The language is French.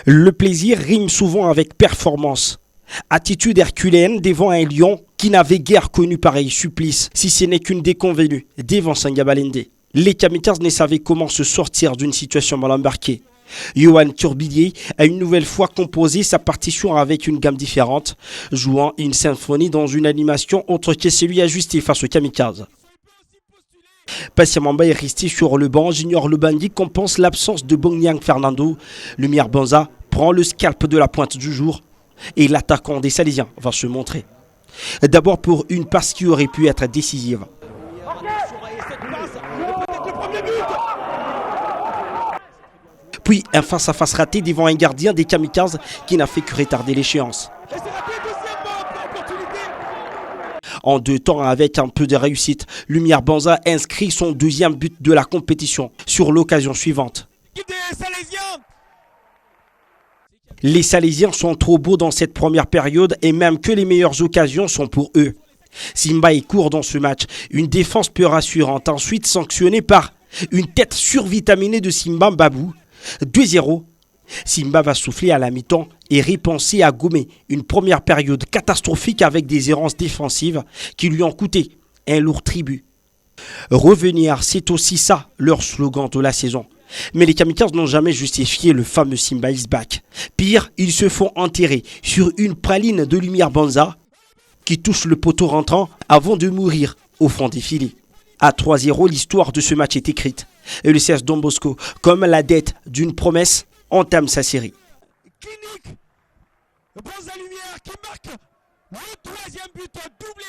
Le plaisir rime souvent avec performance. Attitude herculéenne devant un lion qui n'avait guère connu pareil supplice, si ce n'est qu'une déconvenue devant Sanga Balende. Les Kamikazes ne savaient comment se sortir d'une situation mal embarquée. Yohan Turbillier a une nouvelle fois composé sa partition avec une gamme différente, jouant une symphonie dans une animation autre que celui ajusté face aux Kamikazes. Passia Mamba est resté sur le banc. Junior Lubangui compense l'absence de Bongyang Fernando. Lumière Banza prend le scalp de la pointe du jour et l'attaquant des Salésiens va se montrer. D'abord pour une passe qui aurait pu être décisive. Puis un face-à-face raté devant un gardien des Kamikazes qui n'a fait que retarder l'échéance. En 2 temps, avec un peu de réussite, Lumière Banza inscrit son 2e but de la compétition sur l'occasion suivante. Les Salésiens sont trop beaux dans cette première période et même que les meilleures occasions sont pour eux. Simba est court dans ce match, une défense peu rassurante, ensuite sanctionnée par une tête survitaminée de Simba Babou. 2-0. Simba va souffler à la mi-temps et repenser à gommer une première période catastrophique avec des errances défensives qui lui ont coûté un lourd tribut. Revenir, c'est aussi ça leur slogan de la saison. Mais les Kamikazes n'ont jamais justifié le fameux Simba is back. Pire, ils se font enterrer sur une praline de Lumière Banza qui touche le poteau rentrant avant de mourir au fond des filets. À 3-0, l'histoire de ce match est écrite. Et le CS Don Bosco, comme la dette d'une promesse, entame sa série. Clinique, Banza Lumière qui marque le 3e but doublé.